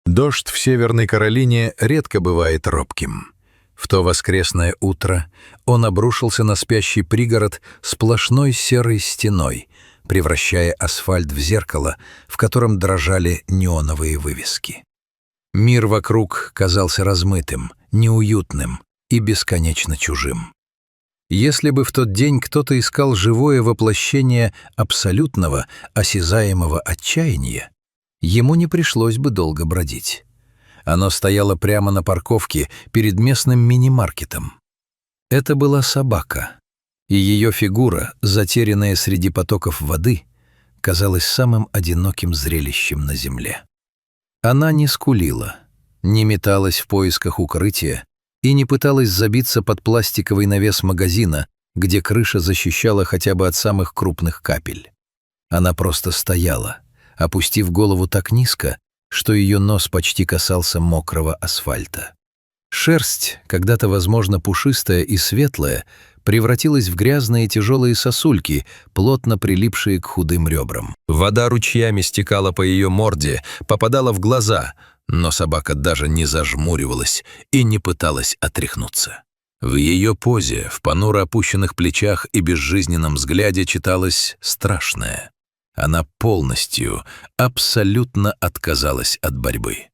Дождь в Северной Каролине редко бывает робким. В то воскресное утро он обрушился на спящий пригород сплошной серой стеной, превращая асфальт в зеркало, в котором дрожали неоновые вывески. Мир вокруг казался размытым, неуютным и бесконечно чужим. Если бы в тот день кто-то искал живое воплощение абсолютного, осязаемого отчаяния, ему не пришлось бы долго бродить. Оно стояло прямо на парковке перед местным мини-маркетом. Это была собака, и ее фигура, затерянная среди потоков воды, казалась самым одиноким зрелищем на земле. Она не скулила, не металась в поисках укрытия и не пыталась забиться под пластиковый навес магазина, где крыша защищала хотя бы от самых крупных капель. Она просто стояла, опустив голову так низко, что ее нос почти касался мокрого асфальта. Шерсть, когда-то, возможно, пушистая и светлая, превратилась в грязные тяжелые сосульки, плотно прилипшие к худым ребрам. Вода ручьями стекала по ее морде, попадала в глаза, но собака даже не зажмуривалась и не пыталась отряхнуться. В ее позе, в понуро опущенных плечах и безжизненном взгляде читалось страшное. Она полностью, абсолютно отказалась от борьбы.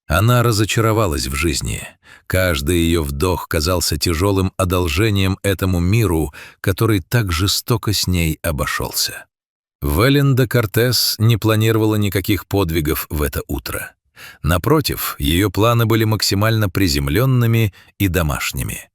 Она разочаровалась в жизни. Каждый ее вдох казался тяжелым одолжением этому миру, который так жестоко с ней обошелся. Велинда Кортес не планировала никаких подвигов в это утро. Напротив, ее планы были максимально приземленными и домашними.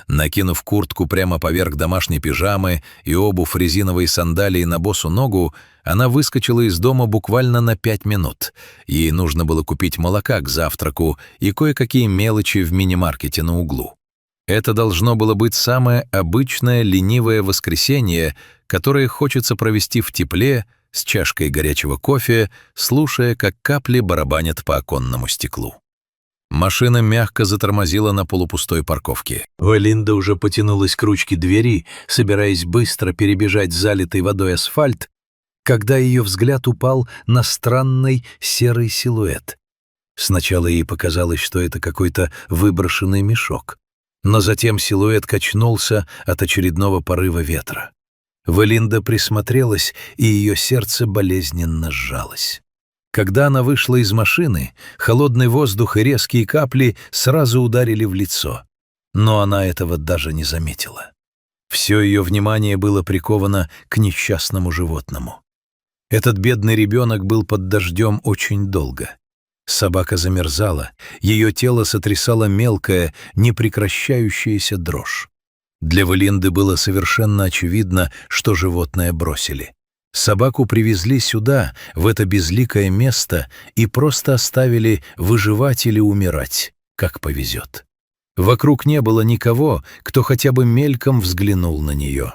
Накинув куртку прямо поверх домашней пижамы и обувь резиновые сандалии на босу ногу, она выскочила из дома буквально на 5 минут. Ей нужно было купить молока к завтраку и кое-какие мелочи в мини-маркете на углу. Это должно было быть самое обычное ленивое воскресенье, которое хочется провести в тепле, с чашкой горячего кофе, слушая, как капли барабанят по оконному стеклу. Машина мягко затормозила на полупустой парковке. Велинда уже потянулась к ручке двери, собираясь быстро перебежать залитый водой асфальт, когда ее взгляд упал на странный серый силуэт. Сначала ей показалось, что это какой-то выброшенный мешок, но затем силуэт качнулся от очередного порыва ветра. Велинда присмотрелась, и ее сердце болезненно сжалось. Когда она вышла из машины, холодный воздух и резкие капли сразу ударили в лицо, но она этого даже не заметила. Все ее внимание было приковано к несчастному животному. Этот бедный ребенок был под дождем очень долго. Собака замерзала, ее тело сотрясала мелкая, непрекращающаяся дрожь. Для Велинды было совершенно очевидно, что животное бросили. Собаку привезли сюда, в это безликое место, и просто оставили выживать или умирать, как повезет. Вокруг не было никого, кто хотя бы мельком взглянул на нее.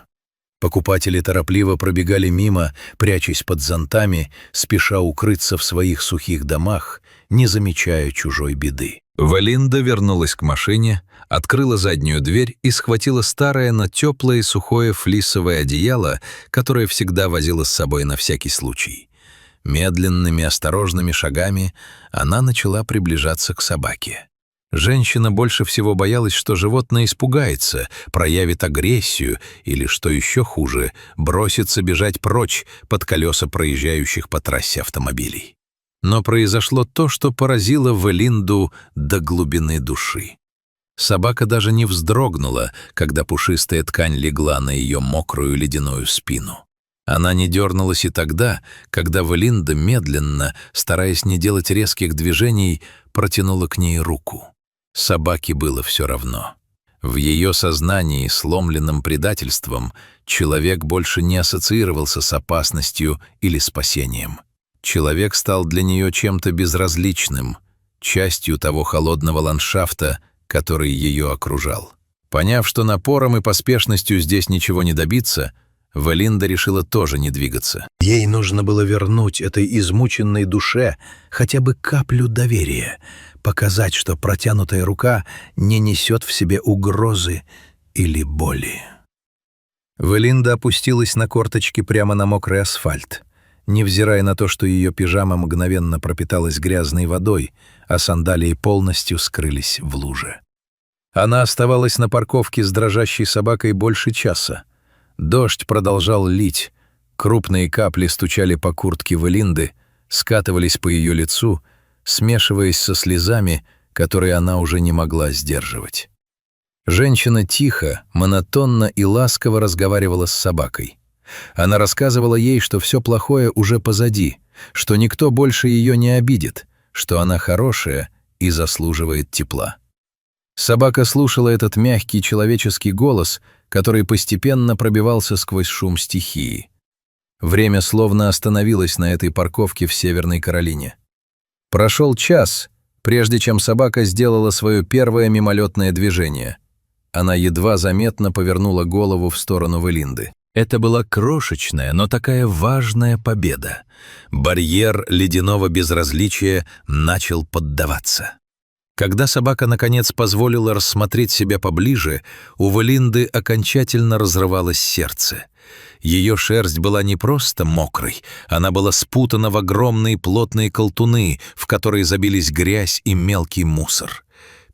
Покупатели торопливо пробегали мимо, прячась под зонтами, спеша укрыться в своих сухих домах, не замечая чужой беды. Велинда вернулась к машине, открыла заднюю дверь и схватила старое, но теплое и сухое флисовое одеяло, которое всегда возила с собой на всякий случай. Медленными, осторожными шагами она начала приближаться к собаке. Женщина больше всего боялась, что животное испугается, проявит агрессию или, что еще хуже, бросится бежать прочь под колеса проезжающих по трассе автомобилей. Но произошло то, что поразило Велинду до глубины души. Собака даже не вздрогнула, когда пушистая ткань легла на ее мокрую ледяную спину. Она не дернулась и тогда, когда Велинда медленно, стараясь не делать резких движений, протянула к ней руку. Собаке было все равно. В ее сознании, сломленном предательством, человек больше не ассоциировался с опасностью или спасением. Человек стал для нее чем-то безразличным, частью того холодного ландшафта, который ее окружал. Поняв, что напором и поспешностью здесь ничего не добиться, Велинда решила тоже не двигаться. Ей нужно было вернуть этой измученной душе хотя бы каплю доверия, показать, что протянутая рука не несет в себе угрозы или боли. Велинда опустилась на корточки прямо на мокрый асфальт. невзирая на то, что ее пижама мгновенно пропиталась грязной водой, а сандалии полностью скрылись в луже. Она оставалась на парковке с дрожащей собакой больше часа. Дождь продолжал лить, крупные капли стучали по куртке Велинды, скатывались по ее лицу, смешиваясь со слезами, которые она уже не могла сдерживать. Женщина тихо, монотонно и ласково разговаривала с собакой. Она рассказывала ей, что все плохое уже позади, что никто больше ее не обидит, что она хорошая и заслуживает тепла. Собака слушала этот мягкий человеческий голос, который постепенно пробивался сквозь шум стихии. Время словно остановилось на этой парковке в Северной Каролине. Прошел час, прежде чем собака сделала свое первое мимолетное движение. Она едва заметно повернула голову в сторону Велинды. Это была крошечная, но такая важная победа. Барьер ледяного безразличия начал поддаваться. Когда собака, наконец, позволила рассмотреть себя поближе, у Велинды окончательно разрывалось сердце. Ее шерсть была не просто мокрой, она была спутана в огромные плотные колтуны, в которые забились грязь и мелкий мусор.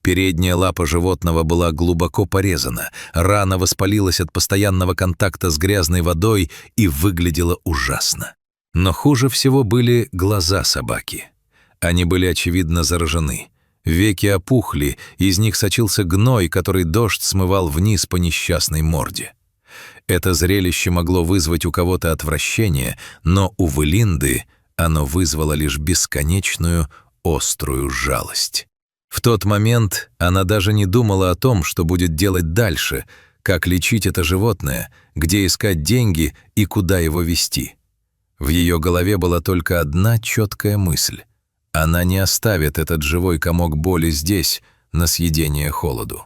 Передняя лапа животного была глубоко порезана, рана воспалилась от постоянного контакта с грязной водой и выглядела ужасно. Но хуже всего были глаза собаки. Они были, очевидно, заражены. Веки опухли, из них сочился гной, который дождь смывал вниз по несчастной морде. Это зрелище могло вызвать у кого-то отвращение, но у Велинды оно вызвало лишь бесконечную, острую жалость. В тот момент она даже не думала о том, что будет делать дальше, как лечить это животное, где искать деньги и куда его везти. В ее голове была только одна четкая мысль. Она не оставит этот живой комок боли здесь, на съедение холоду.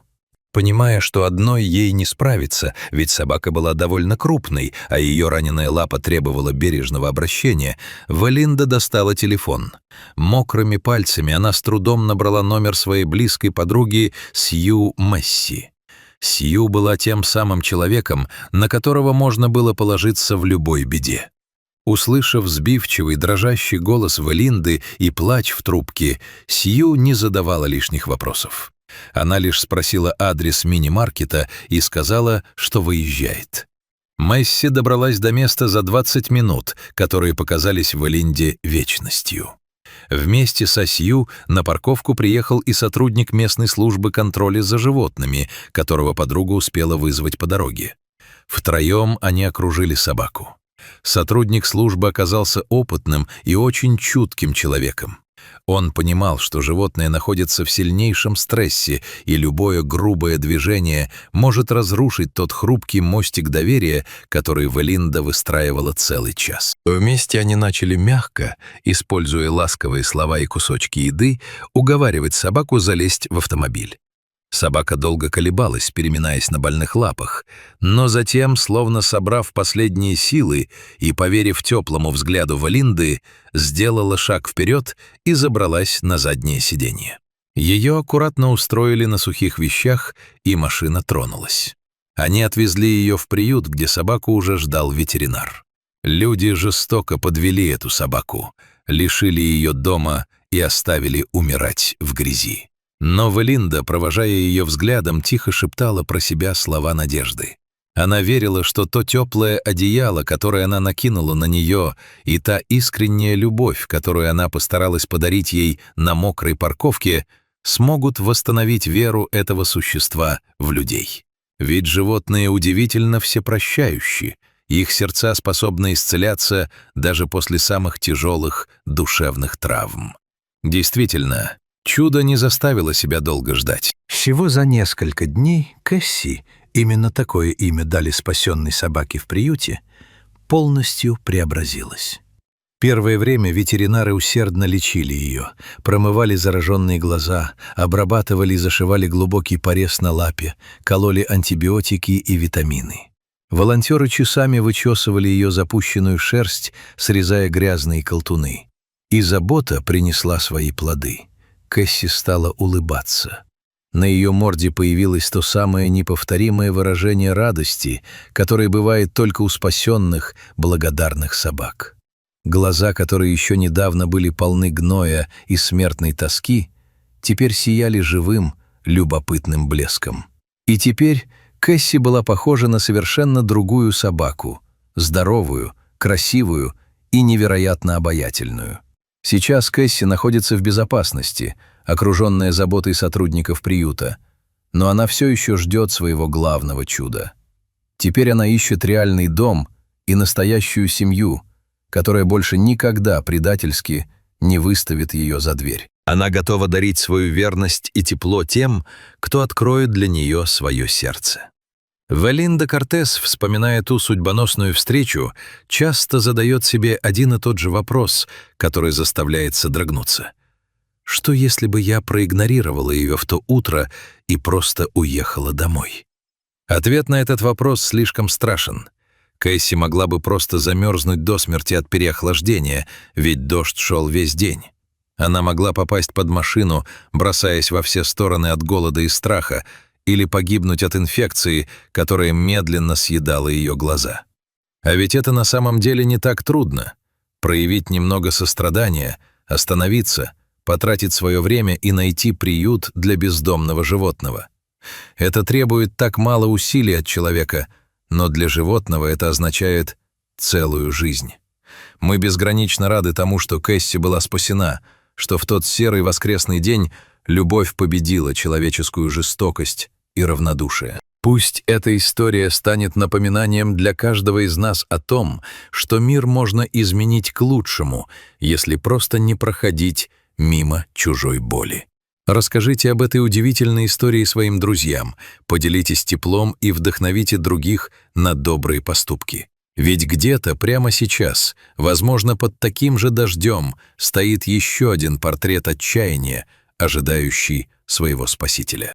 Понимая, что одной ей не справиться, ведь собака была довольно крупной, а ее раненая лапа требовала бережного обращения, Велинда достала телефон. Мокрыми пальцами она с трудом набрала номер своей близкой подруги Сью Месси. Сью была тем самым человеком, на которого можно было положиться в любой беде. Услышав сбивчивый, дрожащий голос Велинды и плач в трубке, Сью не задавала лишних вопросов. Она лишь спросила адрес мини-маркета и сказала, что выезжает. Месси добралась до места за 20 минут, которые показались Велинде вечностью. Вместе со Сью на парковку приехал и сотрудник местной службы контроля за животными, которого подруга успела вызвать по дороге. Втроем они окружили собаку. Сотрудник службы оказался опытным и очень чутким человеком. Он понимал, что животное находится в сильнейшем стрессе, и любое грубое движение может разрушить тот хрупкий мостик доверия, который Велинда выстраивала целый час. Вместе они начали мягко, используя ласковые слова и кусочки еды, уговаривать собаку залезть в автомобиль. Собака долго колебалась, переминаясь на больных лапах, но затем, словно собрав последние силы и поверив теплому взгляду Велинды, сделала шаг вперед и забралась на заднее сиденье. Ее аккуратно устроили на сухих вещах, и машина тронулась. Они отвезли ее в приют, где собаку уже ждал ветеринар. Люди жестоко подвели эту собаку, лишили ее дома и оставили умирать в грязи. Но Велинда, провожая ее взглядом, тихо шептала про себя слова надежды. Она верила, что то теплое одеяло, которое она накинула на нее, и та искренняя любовь, которую она постаралась подарить ей на мокрой парковке, смогут восстановить веру этого существа в людей. Ведь животные удивительно всепрощающие, их сердца способны исцеляться даже после самых тяжелых душевных травм. Действительно, чудо не заставило себя долго ждать. Всего за несколько дней Кэсси, именно такое имя дали спасенной собаке в приюте, полностью преобразилась. Первое время ветеринары усердно лечили ее, промывали зараженные глаза, обрабатывали и зашивали глубокий порез на лапе, кололи антибиотики и витамины. Волонтеры часами вычесывали ее запущенную шерсть, срезая грязные колтуны. И забота принесла свои плоды. Кэсси стала улыбаться. На ее морде появилось то самое неповторимое выражение радости, которое бывает только у спасенных, благодарных собак. Глаза, которые еще недавно были полны гноя и смертной тоски, теперь сияли живым, любопытным блеском. И теперь Кэсси была похожа на совершенно другую собаку, здоровую, красивую и невероятно обаятельную. Сейчас Кэсси находится в безопасности, окруженная заботой сотрудников приюта, но она все еще ждет своего главного чуда. Теперь она ищет реальный дом и настоящую семью, которая больше никогда предательски не выставит ее за дверь. Она готова дарить свою верность и тепло тем, кто откроет для нее свое сердце. Валинда Кортес, вспоминая ту судьбоносную встречу, часто задает себе один и тот же вопрос, который заставляет содрогнуться. Что если бы я проигнорировала ее в то утро и просто уехала домой? Ответ на этот вопрос слишком страшен. Кэсси могла бы просто замерзнуть до смерти от переохлаждения, ведь дождь шел весь день. Она могла попасть под машину, бросаясь во все стороны от голода и страха, или погибнуть от инфекции, которая медленно съедала ее глаза. А ведь это на самом деле не так трудно. Проявить немного сострадания, остановиться, потратить свое время и найти приют для бездомного животного. Это требует так мало усилий от человека, но для животного это означает целую жизнь. Мы безгранично рады тому, что Кэсси была спасена, что в тот серый воскресный день любовь победила человеческую жестокость и равнодушие. Пусть эта история станет напоминанием для каждого из нас о том, что мир можно изменить к лучшему, если просто не проходить мимо чужой боли. Расскажите об этой удивительной истории своим друзьям, поделитесь теплом и вдохновите других на добрые поступки. Ведь где-то прямо сейчас, возможно, под таким же дождем, стоит еще один портрет отчаяния, ожидающий своего спасителя.